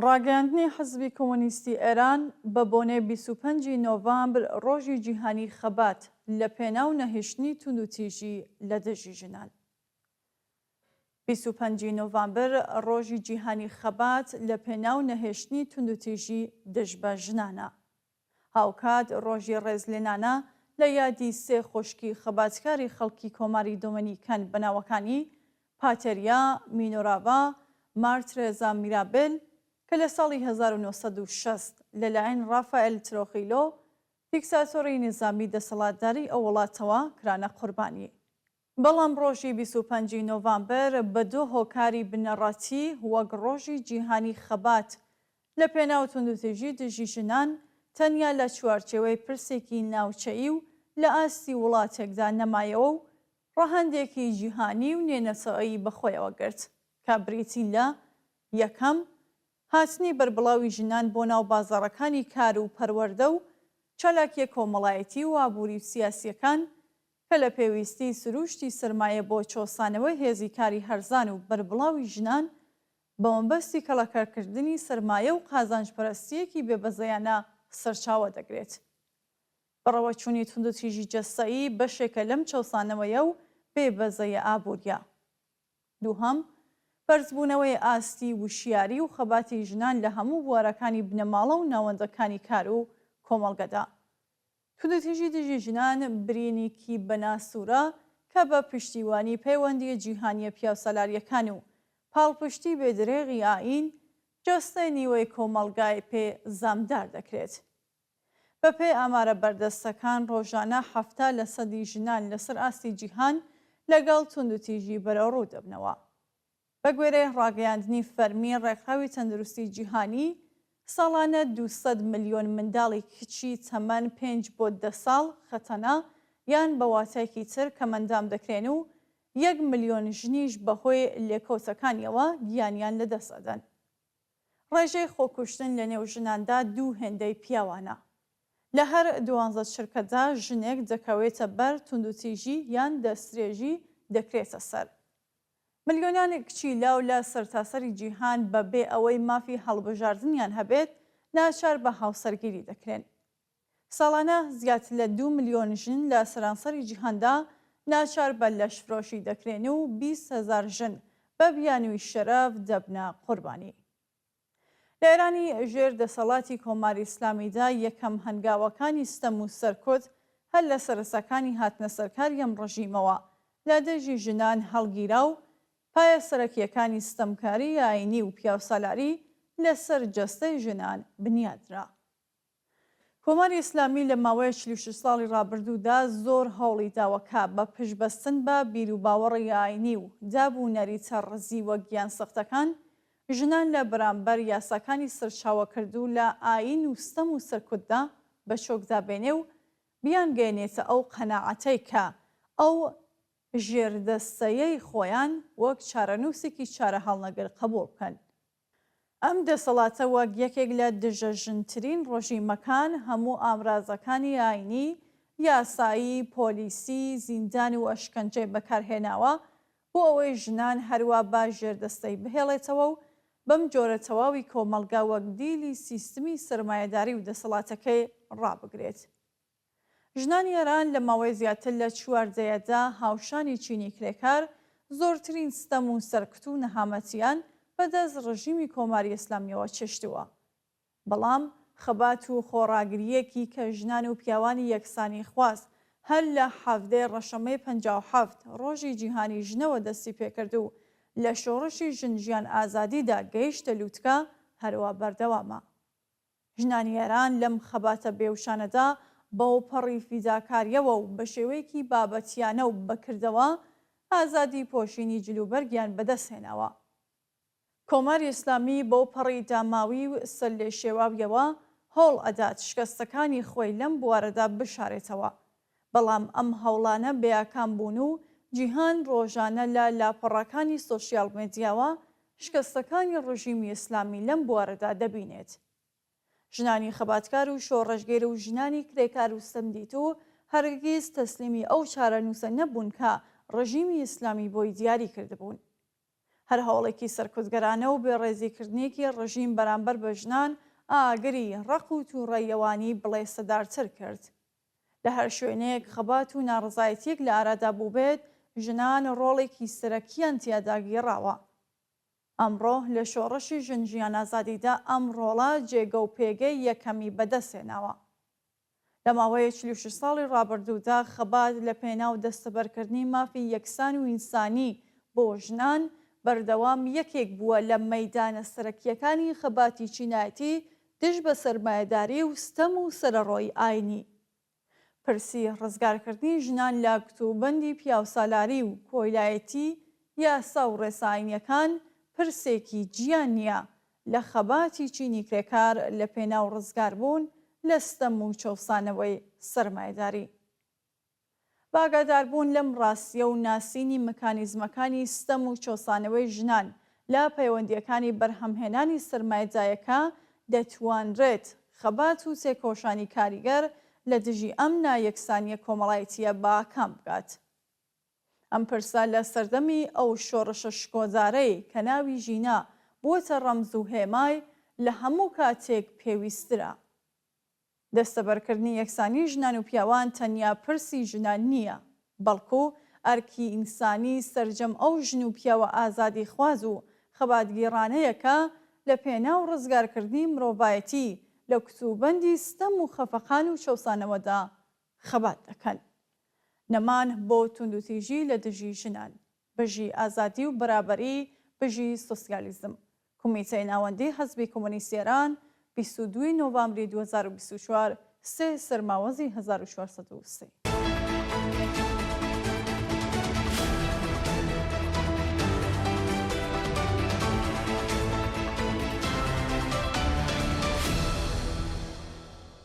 ڕاگەیاندنی حزبی کۆمۆنیستی ئێران بە بۆنێ 25 نۆڤامبر ڕۆژی جیهانی خەبات لە پێناو نەهێشتنی توندوتیژی لە دژی ژنان. 25 نۆڤامبر ڕۆژی جیهانی خەبات لە پێناو نەهێشتنی توندوتیژی دژ بە ژنانە. هاوکات ڕۆژی ڕێزلێنانە لە یادی سێ خوشکی خەباتکاری خەڵکی کۆماری دۆمینیکان بەناوەکانی پاتێریا مینۆراڤا مارترێزا میرابل کە لە ساڵی 1960 لەلایەن ڕافائێل ترۆخیلۆ دیکتاتۆری نظامی دەسەڵاتداری ئەو وڵاتەوە کرانە قوربانی. بەڵام ڕۆژی 25 نۆڤامبر بە دوو هۆکاری بنەڕەتی وەک ڕۆژی جیهانی خەبات لە پێناو توندوتیژی دژی ژنان تەنیا لە چوارچێوەی پرسێکی ناوچەیی و لە ئاستی وڵاتێکدا نەمایەوە و ڕەهەندێکی جیهانی و نێنەسەوەیی بەخۆیەوە گرت کە بریتی لە یەکەم هاتنی بەربڵاوی ژنان بۆ ناو بازاڕەکانی کار و پەروەردە و چالاکیە کۆمەڵایەتی و ئابووری و سیاسیەکان کە لە پێویستی سروشتی سرمایە بۆ چۆسانەوەی هێزی کاری هەرزان و بەربڵاوی ژنان بە مەبەستی کەڵەکارکردنی سرمایە و قازانجپەرستیەکی بێبەزەیانە سەرچاوە دەگرێت. بەڕەوەچوونی توندوتیژی جەستەیی بەشێکە لەم چەوسانەوەیە و بێبەزەیە ئابووریە. دووهەم، بەرزبوونەوەی ئاستی وشیاری و خەباتی ژنان لە هەموو بوارەکانی بنەماڵە و ناوەندەکانی کار و کۆمەڵگەدا. توندوتیژی دژی ژنان برینێکی بەناسوورە کە بە پشتیوانی پەیوەندیە جیهانیە پیاوسەلاریەکان و پاڵپشتی بێدرێغی ئاین جەستەی نیوەی کۆمەڵگای پێ زامدار دەکرێت. بەپێی ئامارە بەردەستەکان ڕۆژانە 70% ژنان لەسەر ئاستی جیهان لەگەڵ توندوتیژی بەرەوڕوو دەبنەوە. بە گوێرەی ڕاگەیاندنی فەرمی ڕێکخراوی تەندروستی جیهانی ساڵانە 200 ملیۆن منداڵی کچی تەمەن 5 بۆ 10 ساڵ خەتەنە یان بە واتایەکی تر کە مەندام دەکرێن و 1 ملیۆن ژنیش بەهۆی لێکۆچەکانیەوە گیانیان لەدەست ئەدەن. ڕێژەی خۆکوشتن لە نێو ژناندا دوو هێندەی پیاوانە. لە هەر 12 شرکەتدا ژنێک دەکەوێتە بەر توندوتیژی یان دەستدرێژی دەکرێتە سەر. ملیۆنان کچی لاو لە سەرتاسەری جیهان بەبێ ئەوەی مافی هەڵبژاردنیان هەبێت ناچار بە هاوسەرگیری دەکرێن. ساڵانە زیاتر لە 2 ملیۆن ژن لە سەرانسەری جیهاندا ناچار بە لەشفرۆشی دەکرێن و 20,000 ژن بە بیانووی شەرەف دەبنە قوربانی. لە ئێرانی ژێر دەسەڵاتی کۆماری ئیسلامیدا یەکەم هەنگاوەکانی ستەم و سەرکوت هەر لە سەرسەکانی هاتنە سەرکاری ئەم ڕژیمەوە لە دژی ژنان هەڵگیرا و پایە سەرەکیەکانی ستەمکاری ئاینی و پیاوسالاری لەسەر جەستەی ژنان بنیادرا. کۆماری ئیسلامی لە ماوەی 46 ساڵی ڕابردوودا زۆر هەوڵی داوەکە بە پشتبەستن بە بیر و باوەڕی ئاینی و دابوونەری تەڕزی وە گیانسەختەکان ژنان لە بەرامبەر یاساکانی سەرچاوەکردوو لە ئاین و ستەم و سەرکوتدا بە چۆکدابێنێ و بیانگەێنێتە ئەو قەناعەتەی کە ئەو ژێردەستەیەی خۆیان وەک چارەنووسێکی چارە هەڵنەگەر قبوڵ بکەن. ئەم دەسەڵاتە وەک یەکێک لە دژەژنترین ڕۆژیمەکان هەموو ئامرازەکانی ئاینی، یاسایی، پۆلیسی، زیندان و ئەشکەنجەی بەکارهێناوە بۆ ئەوەی ژنان هەروە با ژێردەستەی بهێڵێتەوە و بەم جۆرە تەواوی کۆمەلگا وەک دیلی سیستمی سرمایەداری و دەسەڵاتەکەی ڕابگرێت. ژنانی ئێران لە ماوەی زیاتر لە 14دەیەدا هاوشانی چینی کرێکار زۆرترین ستەم و سەرکوت و نەهامەتیان بەدەست ڕژیمی کۆماری ئیسلامیەوە چێشتووە. بەڵام خەبات و خۆڕاگریەکی کە ژنان و پیاوانی یەکسانی خواست هەر لە حەڤدەی ڕەشەمەی 57 ڕۆژی جیهانی ژنەوە دەستی پێکرد و لە شۆڕشی ژنجیان ئازادیدا گەیشتە لووتکە هەروە بەردەوامە. ژنانی ئێران لەم خەباتە بێوشانەدا بەوپەڕی فیداکاریەوە و بە شێوەیەکی بابەتیانە و بەکردەوە ئازادی پۆشینی جلوبەرگیان بەدەستهێناوە. کۆماری ئیسلامی بەوپەڕی داماوی و سەر لێ شێواویەوە هەوڵ ئەدات شکەستەکانی خۆی لەم بوارەدا بشارێتەوە. بەڵام ئەم هەوڵانە بێیاکان بوون و جیهان ڕۆژانە لە لاپەڕەکانی سۆشیاڵ مێدیاوە شکەستەکانی ڕژیمی ئیسلامی لەم بوارەدا دەبینێت. ژنانی خەباتکار و شۆڕەشگێر و ژنانی کرێکار و ستەمدیت و هەرگیز تەسلیمی ئەو چارەنووسە نەبوون کە ڕژیمی ئیسلامی بۆی دیاری کردبوون. هەر هەوڵێکی سەرکوتگەرانە و بێڕێزیکردنێکی ڕژیم بەرامبەر بە ژنان ئاگری ڕق و تووڕێیەوانی بڵێ سەدارتر کرد. لە هەر شوێنەیەک خەبات و ناڕزایەتیەک لە ئارادا بوو بێت، ژنان ڕۆڵێکی سەرەکیان تیادا گێڕاوە. ئەمڕۆ لە شۆڕشی ژنجیان ئازادیدا ئەم ڕۆڵە جێگە و پێگەی یەکەمی بەدەستێناوە. لە ماوەیە 46 ساڵی ڕابردوودا خەبات لە پێناو دەستەبەرکردنی مافی یەکسان و ئینسانی بۆ ژنان بەردەوام یەکێک بووە لە مەیدانە سەرەکیەکانی خەباتی چینایەتی دژ بە سەرمایەداری و ستەم و سەرەڕۆی ئاینی. پرسی ڕزگارکردنی ژنان لە کتوبەندی پیاوسالاری و کۆیلایەتی یاسا و ڕێساینیەکان پرسێکی گیان نییە لە خەباتی چینی کرێکار لە پێناو ڕزگاربوون لە ستەم و چەوسانەوەی سەرمایەداری. باگاداربوون لەم ڕاستیە و ناسینی مەکانیزمەکانی ستەم و چۆسانەوەی ژنان لە پەیوەندیەکانی بەرهەمهێنانی سەرمایەدایەکە دەتوانرێت خەبات و تێکۆشانی کاریگەر لە دژی ئەم نایەکسانیە کۆمەڵایەتیە باکام بکات. ئەم پرسە لە سەردەمی ئەو شۆڕشە شکۆدارەی کە ناوی ژینا بووەتە ڕەمز و هێمای لە هەموو کاتێک پێویسترە. دەستەبەرکردنی یەکسانی ژنان و پیاوان تەنیا پرسی ژنان نییە، بەڵکو ئەرکی ئینسانی سەرجەم ئەو ژن و پیاوە ئازادی خواز و خەباتگیڕانەیەکە لە پێناو ڕزگارکردنی مرۆڤایەتی لە کتوبەندی ستەم و خەفەقان و چەوسانەوەدا خەبات دەکەن. نەمان بۆ توندوتیژی لە دژی ژنان، بژی ئازادی و بەرابەری، بژی سۆسیالیزم. کۆمیتەی ناوەندی حەزبی کۆمۆنیستی ئێران 22 نۆڤامبری 2024 سێ سەرماوەزی 1403